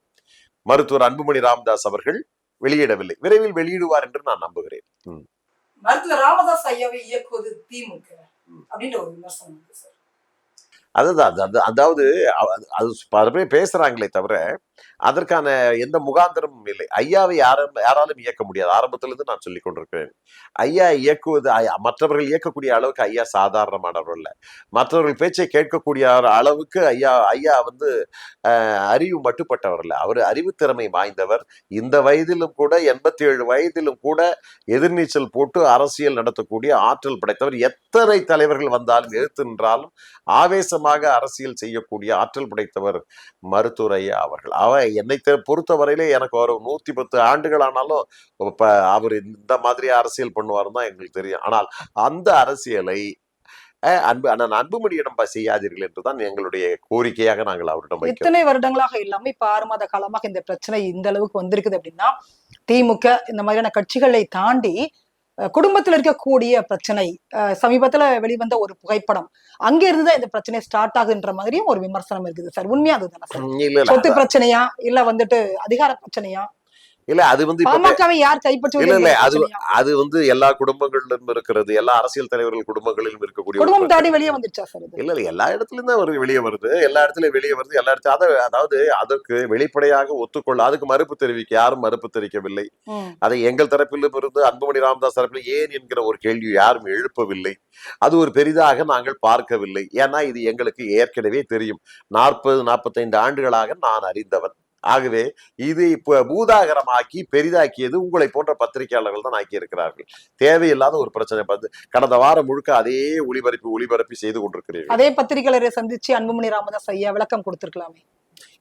மருத்துவர் அன்புமணி ராமதாஸ் அவர்கள் வெளியிடவில்லை. விரைவில் வெளியிடுவார் என்று நான் நம்புகிறேன். மருத்துவர் ராமதாஸ் ஐயாவை இயக்குவது திமுக அப்படின்ற ஒரு விமர்சனம் இருக்கு சார். அதுதான் அதாவது அது பல பேர் பேசுறாங்களே தவிர அதற்கான எந்த முகாந்திரமும் இல்லை. ஐயாவை யாராலும் இயக்க முடியாது. ஆரம்பத்திலிருந்து நான் சொல்லிக் கொண்டிருக்கிறேன். ஐயா இயக்குவது மற்றவர்கள் இயக்கக்கூடிய அளவுக்கு ஐயா சாதாரணமானவர் அல்ல. மற்றவர்கள் பேச்சை கேட்கக்கூடிய அளவுக்கு ஐயா வந்து அறிவு மட்டுப்பட்டவர் அல்ல. அவர் அறிவு திறமை வாய்ந்தவர். இந்த வயதிலும் கூட 87 வயதிலும் கூட எதிர்நீச்சல் போட்டு அரசியல் நடத்தக்கூடிய ஆற்றல் படைத்தவர். எத்தனை தலைவர்கள் வந்தாலும் எதிர்த்து நின்றாலும் ஆவேசமாக அரசியல் செய்யக்கூடிய ஆற்றல் படைத்தவர் மருத்துவர் ஐயா அவர்கள். என்னை பொறுத்தவரையிலே எனக்கு ஒரு 110 ஆண்டுகள் ஆனாலும் அவர் இந்த மாதிரி அரசியல் பண்ணுவார் தான் எங்களுக்கு தெரியும். ஆனால் அந்த அரசியலை அன்புமணியிடம் செய்யாதீர்கள் என்றுதான் எங்களுடைய கோரிக்கையாக நாங்கள் அவரிடம் வைக்கிறோம். இத்தனை வருடங்களாக இல்லாம இப்ப 6 மாத காலமாக இந்த பிரச்சனை இந்த அளவுக்கு வந்திருக்குது அப்படின்னா திமுக இந்த மாதிரியான கட்சிகளை தாண்டி குடும்பத்தில் இருக்கக்கூடிய பிரச்சனை, சமீபத்துல வெளிவந்த ஒரு புகைப்படம், அங்க இருந்துதான் இந்த பிரச்சனை ஸ்டார்ட் ஆகுன்ற மாதிரியும் ஒரு விமர்சனம் இருக்குது சார். உண்மையா அதுதானே சார்? சொத்து பிரச்சனையா இல்ல வந்துட்டு அதிகார பிரச்சனையா? இல்ல அது வந்து பாமகவை யார் கைப்பற்றுவது? இல்ல அது வந்து எல்லா குடும்பங்களிலும் இருக்கிறது. எல்லா அரசியல் தலைவர்கள் குடும்பங்களிலும் இருக்கக்கூடிய குடும்பம் தாண்டி வெளியே வந்துச்சா சார்? இல்ல எல்லா இடத்துலயும் தான் வெளியே வருது. எல்லா இடத்துலயும் வெளியே வருது. எல்லா இடத்துல அதாவது அதற்கு வெளிப்படையாக ஒத்துக்கொள்ள, அதுக்கு மறுப்பு தெரிவிக்க யாரும் மறுப்பு தெரிவிக்கவில்லை. அதை எங்கள் தரப்பிலும் இருந்து அன்புமணி ராமதாஸ் தரப்பில் ஏன் என்கிற ஒரு கேள்வி யாரும் எழுப்பவில்லை. அது ஒரு பெரிதாக நாங்கள் பார்க்கவில்லை. ஏன்னா இது எங்களுக்கு ஏற்கனவே தெரியும். 40-45 ஆண்டுகளாக நான் அறிந்தவன். ஆகவே இது இப்ப பூதாகரமாக்கி பெரிதாக்கியது உங்களை போன்ற பத்திரிகையாளர்கள் தான் ஆக்கி இருக்கிறார்கள். தேவையில்லாத ஒரு பிரச்சனை பார்த்து கடந்த வாரம் முழுக்க அதே ஒளிபரப்பி செய்து கொண்டிருக்கிறீர்கள். அதே பத்திரிகையாளரை சந்திச்சு அன்புமணி ராமதாஸ் ஐயா விளக்கம் கொடுத்திருக்கலாமே.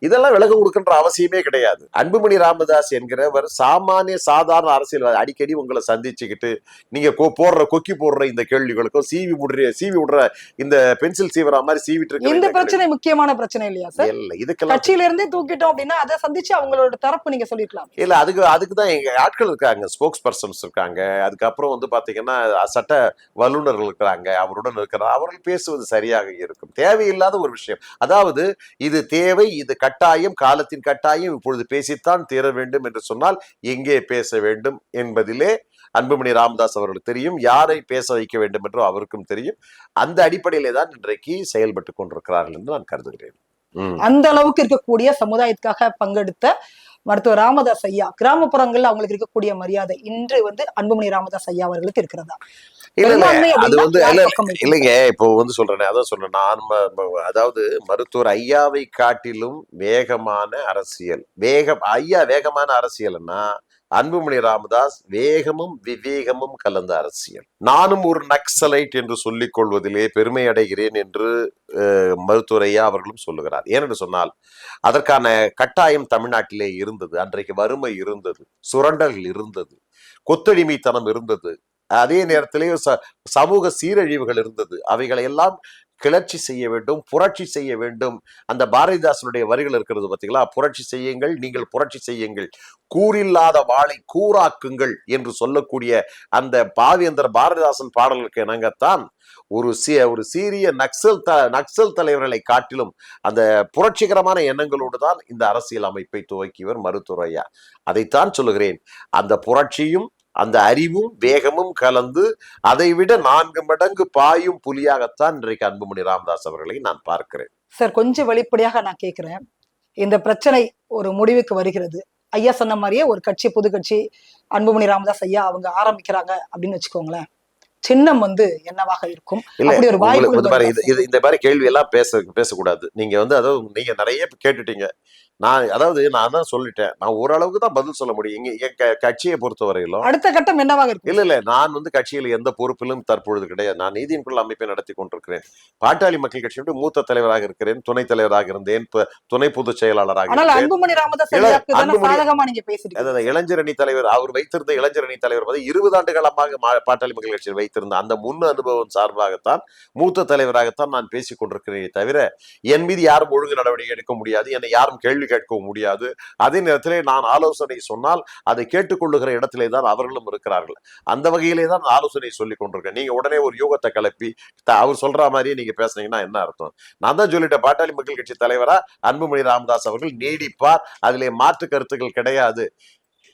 இதெல்லாம் விலகம் கொடுக்கின்ற அவசியமே கிடையாது. அன்புமணி ராமதாஸ் என்கிறவர் சாதாரண அரசியல். அடிக்கடி உங்களை சந்திச்சுக்கிட்டு நீங்க கொக்கி போடுற இந்த கேள்விகளுக்கும் சீவி விடுற இந்த பென்சில் சீவரா மாதிரி சீவிட்டு இருக்கு. இந்த பிரச்சனை முக்கியமான பிரச்சனை இல்லையா சார்? இல்ல இதுக்கெல்லாம் கட்சியில இருந்தே தூக்கிட்டோம் அப்படின்னா அதை சந்திச்சு அவங்களோட தரப்பு நீங்க சொல்லிருக்கலாம். இல்ல அதுக்குதான் எங்க ஆட்கள் இருக்காங்க, ஸ்போக்ஸ் பர்சன்ஸ் இருக்காங்க. அதுக்கப்புறம் வந்து பாத்தீங்கன்னா சட்ட வல்லுநர்கள் இருக்கிறாங்க, அவருடன் இருக்கிறார். அவர்கள் பேசுவது சரியாக இருக்கும். தேவையில்லாத ஒரு விஷயம். அதாவது இது தேவை, இது கட்டாயம், காலத்தின் கட்டாயம், இப்பொழுது பேசித்தான் தீர வேண்டும் என்று சொன்னால் எங்கே பேச வேண்டும் என்பதிலே அன்புமணி ராமதாஸ் அவர்களுக்கு தெரியும். யாரை பேச வைக்க வேண்டும் என்று அவருக்கும் தெரியும். அந்த அடிப்படையிலே தான் இன்றைக்கு செயல்பட்டு கொண்டிருக்கிறார்கள் என்று நான் கருதுகிறேன். அந்த அளவுக்கு இருக்கக்கூடிய சமுதாயத்துக்காக பங்கெடுத்த மருத்துவர் ராமதாஸ் ஐயா, கிராமப்புறங்கள்ல அவங்களுக்கு இருக்கக்கூடிய மரியாதை இன்று வந்து அன்புமணி ராமதாஸ் ஐயா அவர்களுக்கு இருக்கிறதா? அது வந்து இல்லைங்க, இப்போ வந்து சொல்றேன், அதான் சொல்றேன் நான். அதாவது மருத்துவர் ஐயாவை காட்டிலும் வேகமான அரசியல், ஐயா வேகமான அரசியல்னா அன்புமணி ராமதாஸ் வேகமும் விவேகமும் கலந்த அரசியல். நானும் ஒரு நக்சலைட் என்று சொல்லிக் கொள்வதிலே பெருமை அடைகிறேன் என்று மருத்துவர் ஐயா அவர்களும் சொல்லுகிறார். ஏனென்று சொன்னால் அதற்கான கட்டாயம் தமிழ்நாட்டிலே இருந்தது. அன்றைக்கு வறுமை இருந்தது, சுரண்டல் இருந்தது, கொத்தடிமைத்தனம் இருந்தது, அதே நேரத்திலே சமூக சீரழிவுகள் இருந்தது. அவைகளை எல்லாம் கிளர்ச்சி செய்ய வேண்டும், புரட்சி செய்ய வேண்டும். அந்த பாரதிதாசனுடைய வரிகள் இருக்கிறது பார்த்தீங்களா? புரட்சி செய்யுங்கள், நீங்கள் புரட்சி செய்யுங்கள், கூறில்லாத வாளை கூறாக்குங்கள் என்று சொல்லக்கூடிய அந்த பாவேந்தர் பாரதிதாசன் பாடலுக்கு இணங்கத்தான் ஒரு சீரிய நக்சல் தலைவர்களை காட்டிலும் அந்த புரட்சிகரமான எண்ணங்களோடு தான் இந்த அரசியல் அமைப்பை துவக்கியவர் மருத்துவர் ஐயா. அதைத்தான் சொல்லுகிறேன். அந்த புரட்சியும் அந்த அறிவும் வேகமும் கலந்து அதை விட 4 மடங்கு பாயும் புலியாகத்தான் இன்றைக்கு அன்புமணி ராமதாஸ் அவர்களை நான் பார்க்கிறேன். சார், கொஞ்சம் வெளிப்படையாக நான் கேட்கிறேன். இந்த பிரச்சனை ஒரு முடிவுக்கு வருகிறது. ஐயா சொன்ன மாதிரியே ஒரு கட்சி, புது கட்சி அன்புமணி ராமதாஸ் ஐயா அவங்க ஆரம்பிக்கிறாங்க அப்படின்னு வச்சுக்கோங்களேன். சின்னம் வந்து என்னவாக இருக்கும்? அப்படி ஒரு வாய்ப்பு. இந்த மாதிரி கேள்வி எல்லாம் பேசக்கூடாது. நீங்க வந்து அதாவது நீங்க நிறைய கேட்டுட்டீங்க. நான் தான் சொல்லிட்டேன். நான் ஓரளவுக்கு தான் பதில் சொல்ல முடியும். எங்க கட்சியை பொறுத்தவரையிலும் அடுத்த கட்டம் என்னவாக இருக்கும்? இல்ல நான் வந்து கட்சியில் எந்த பொறுப்பிலும் தற்பொழுது கிடையாது. நான் நீதியின் குரல் அமைப்பை நடத்தி கொண்டிருக்கிறேன். பாட்டாளி மக்கள் கட்சியுடைய மூத்த தலைவராக இருக்கிறேன், துணைத் தலைவராக இருந்தேன், துணை பொதுச் செயலாளராக. இளைஞர் அணி தலைவர், அவர் வைத்திருந்த இளைஞர் அணி தலைவர் 20 ஆண்டு காலமாக பாட்டாளி மக்கள் கட்சியில் வைத்திருந்த அந்த முன் அனுபவம் சார்பாகத்தான், மூத்த தலைவராகத்தான் நான் பேசிக் கொண்டிருக்கிறேனே தவிர என் மீது யாரும் ஒழுங்கு நடவடிக்கை எடுக்க முடியாது, என்னை யாரும் கேள்வி கேட்கவும் முடியாது. அதே நேரத்திலே நான் ஆலோசனை சொன்னால் அதை கேட்டுக்கொள்ளுகிற இடத்திலே தான் அவர்களும் இருக்கிறார்கள். அந்த வகையிலே தான் ஆலோசனை சொல்லிக் கொண்டிருக்கேன். நீங்க உடனே ஒரு யூகத்தை கிளப்பி அவர் சொல்ற மாதிரியே நீங்க பேசுனீங்கன்னா என்ன அர்த்தம்? நான் தான் சொல்லிட்டேன், பாட்டாளி மக்கள் கட்சி தலைவரா அன்புமணி ராமதாஸ் அவர்கள் நீடிப்பார், அதிலே மாற்று கருத்துக்கள் கிடையாது.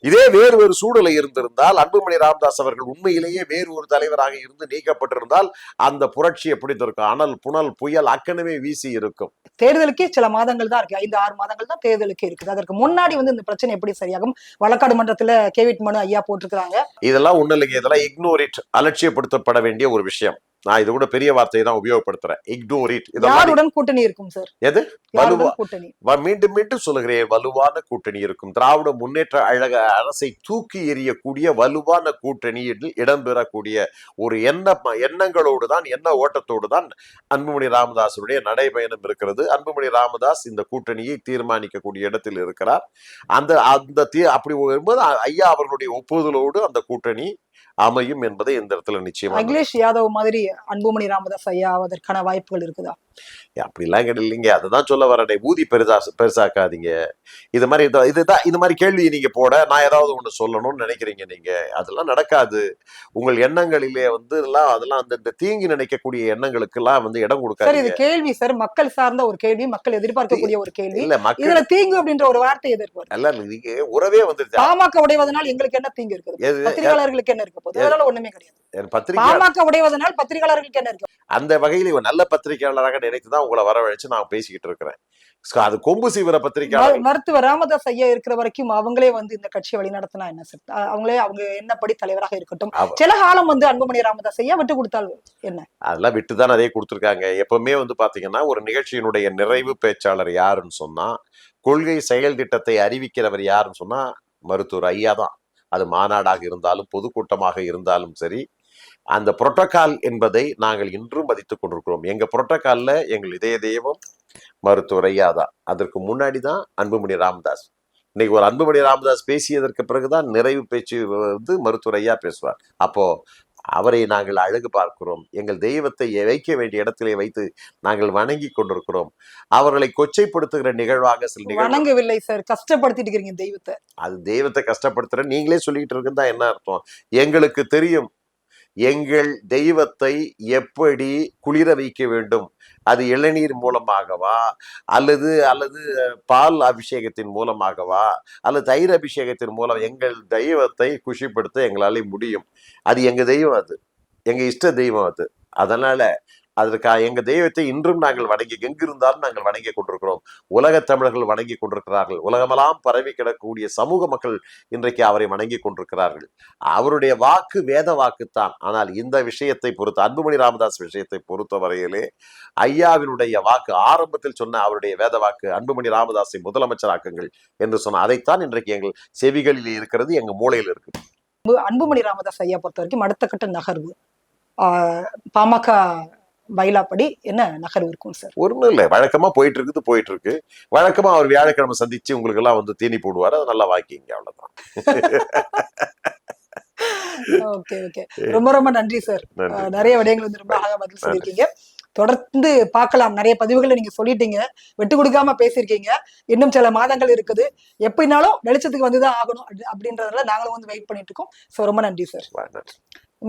இதே வேறு ஒரு சூழலை இருந்திருந்தால் அன்புமணி ராமதாஸ் அவர்கள் உண்மையிலேயே வேறு ஒரு தலைவராக இருந்து நீக்கப்பட்டிருந்தால் அந்த புரட்சி எப்படி இருக்கும்? அனல் புனல் புயல் அக்கனவே வீசி இருக்கும். தேர்தலுக்கே சில மாதங்கள் தான் இருக்கு, 5-6 மாதங்கள் தான் தேர்தலுக்கு இருக்குது. அதற்கு முன்னாடி இந்த பிரச்சனை எப்படி சரியாகும்? வழக்காடு மன்றத்துல கேவிட் மனு ஐயா போட்டிருக்கிறாங்க. இதெல்லாம் ஒண்ணு இல்லைங்க, இதெல்லாம் இக்னோர் இட், அலட்சியப்படுத்தப்பட வேண்டிய ஒரு விஷயம். நான் இது கூட பெரிய வார்த்தையை தான் உபயோகப்படுத்துறேன், இக்னோர் இட். யாருடன் கூட்டணி இருக்கும் சார்? எது யாருடன் கூட்டணி? மீண்டும் மீண்டும் சொல்லுகிறேன், வலுவான கூட்டணி இருக்கும். திராவிட முன்னேற்ற அழக அரசை தூக்கி எறியக்கூடிய வலுவான கூட்டணியில் இடம்பெறக்கூடிய ஒரு எண்ணங்களோடு தான், எண்ண ஓட்டத்தோடு தான் அன்புமணி ராமதாஸுடைய நடைபயணம் இருக்கிறது. அன்புமணி ராமதாஸ் இந்த கூட்டணியை தீர்மானிக்கக்கூடிய இடத்தில் இருக்கிறார். அப்படி வரும்போது ஐயா அவர்களுடைய ஒப்புதலோடு அந்த கூட்டணி அமையும் என்பதை இந்த இடத்துல நிச்சயமா. அகிலேஷ் யாதவ் மாதிரி அன்புமணி ராமதாஸ் ஐயா அதற்கான வாய்ப்புகள் இருக்குதா? அப்படிலாம் கிடையில்லைங்க, அதுதான் சொல்ல வரேன். ஊதி பெருசாக்காதீங்க. இது மாதிரி கேள்வி நீங்க போட நான் ஏதாவது ஒண்ணு சொல்லணும்னு நினைக்கிறீங்க நீங்க, அதெல்லாம் நடக்காது. உங்கள் எண்ணங்களிலே அதெல்லாம் அந்த தீங்கி நினைக்கக்கூடிய எண்ணங்களுக்கு எல்லாம் இடம் கொடுக்காது. இது கேள்வி சார், மக்கள் சார்ந்த ஒரு கேள்வி, மக்கள் எதிர்பார்க்கக்கூடிய ஒரு கேள்வி. இல்ல இதுல தீங்கு அப்படின்ற ஒரு வார்த்தை எதிர்பார்க்க இல்ல, நீங்க உறவே வந்துருச்சு. பாமக உடைவதனால் எங்களுக்கு என்ன தீங்கு இருக்குது? பத்திரிகையாளர்களுக்கு என்ன இருக்கு? அதனால ஒண்ணுமே கிடையாது. பாமக உடைவதனால் பத்திரிகையாளர்களுக்கு என்ன இருக்கு? அந்த வகையில் நல்ல பத்திரிகையாளராக நினைத்துதான் உங்களை வரவழைச்சு நான் பேசிக்கிட்டு இருக்கிறேன். அது கொம்பு சீவிர பத்திரிகையாளர் மருத்துவர் ராமதாஸ் ஐயா இருக்கிற வரைக்கும் அவங்களே இந்த கட்சியை வழி நடத்தினா என்ன சார்? அவங்க என்னப்படி தலைவராக இருக்கட்டும். சில காலம் அன்புமணி ராமதாஸ் ஐயா விட்டு கொடுத்தால் என்ன? அதெல்லாம் விட்டுதான் அதே கொடுத்திருக்காங்க. எப்பவுமே பாத்தீங்கன்னா ஒரு நிகழ்ச்சியினுடைய நிறைவு பேச்சாளர் யாருன்னு சொன்னா, கொள்கை செயல் திட்டத்தை அறிவிக்கிறவர் யாருன்னு சொன்னா மருத்துவர் ஐயா தான். அது மாநாடாக இருந்தாலும் பொதுக்கூட்டமாக இருந்தாலும் சரி, அந்த புரோட்டோகால் என்பதை நாங்கள் இன்றும் மதித்துக் கொண்டிருக்கிறோம். எங்க புரோட்டோகால்ல எங்கள் இதய தெய்வம் மருத்துவர் ஐயா தான். அதற்கு முன்னாடி தான் அன்புமணி ராமதாஸ். இன்னைக்கு ஒரு அன்புமணி ராமதாஸ் பேசியதற்கு பிறகுதான் நிறைவு பேச்சு மருத்துவர் ஐயா பேசுவார். அப்போ அவரை நாங்கள் அழகு பார்க்கிறோம். எங்கள் தெய்வத்தை வைக்க வேண்டிய இடத்திலே வைத்து நாங்கள் வணங்கி கொண்டிருக்கிறோம். அவர்களை கொச்சைப்படுத்துகிற நிகழ்வாக சில நிகழ்வு. வணங்கவில்லை சார், கஷ்டப்படுத்திட்டு இருக்கீங்க தெய்வத்தை. அது தெய்வத்தை கஷ்டப்படுத்துற நீங்களே சொல்லிட்டு இருக்குதான் என்ன அர்த்தம்? எங்களுக்கு தெரியும் எங்கள் தெய்வத்தை எப்படி குளிர வைக்க வேண்டும். அது இளநீர் மூலமாகவா, அல்லது பால் அபிஷேகத்தின் மூலமாகவா, அல்லது தயிர் அபிஷேகத்தின் மூலம் எங்கள் தெய்வத்தை குஷிப்படுத்த எங்களாலே முடியும். அது எங்க தெய்வம், அது எங்க இஷ்ட தெய்வம். அதனால அதற்காக எங்க தெய்வத்தை இன்றும் நாங்கள் எங்கிருந்தாலும் நாங்கள் வணங்கி கொண்டிருக்கிறோம். உலக தமிழர்கள் வணங்கி கொண்டிருக்கிறார்கள். உலகமெல்லாம் பரவி கிடக்கக்கூடிய சமூக மக்கள் இன்றைக்கு அவரை வணங்கி கொண்டிருக்கிறார்கள். அவருடைய வாக்கு வேத வாக்குத்தான். ஆனால் இந்த விஷயத்தை பொறுத்த, அன்புமணி ராமதாஸ் விஷயத்தை பொறுத்த வரையிலே ஐயாவினுடைய வாக்கு, ஆரம்பத்தில் சொன்ன அவருடைய வேத வாக்கு, அன்புமணி ராமதாஸை முதலமைச்சராக்குங்கள் என்று சொன்ன, அதைத்தான் இன்றைக்கு எங்கள் செவிகளிலே இருக்கிறது, எங்க மூளையில் இருக்கு. அன்புமணி ராமதாஸ் ஐயா பொறுத்த வரைக்கும் அடுத்த கட்ட நகர்வு பாமக பைலாப்படி என்ன நகர்வு இருக்கும் சார்? ஒண்ணும் இல்லை, வழக்கமா போயிட்டு இருக்கு. வழக்கமா அவர் வியாழக்கிழமை சந்திச்சு உங்களுக்கு எல்லாம் தீனி போடுவாரு, அதை நல்லா வாங்கிங்க, அவ்வளவுதான். ஓகே ஓகே, ரொம்ப ரொம்ப நன்றி சார். நிறைய விடயங்கள் ரொம்ப அழகா பதில் சொல்லியிருக்கீங்க. தொடர்ந்து பார்க்கலாம், நிறைய பதிவுகளை நீங்க சொல்லிட்டீங்க, விட்டு கொடுக்காம பேசியிருக்கீங்க. இன்னும் சில மாதங்கள் இருக்குது, எப்படினாலும் வெளிச்சத்துக்கு வந்துதான் ஆகணும் அப்படின்றதுனால நாங்களும் வெயிட் பண்ணிட்டு இருக்கோம். ஸோ ரொம்ப நன்றி சார்.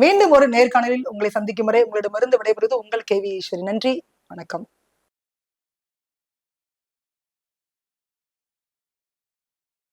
மீண்டும் ஒரு நேர்காணலில் உங்களை சந்திக்கும் வரை உங்களிடமிருந்து விடைபெறுவது உங்கள் கேவி ஈஸ்வரி. நன்றி, வணக்கம்.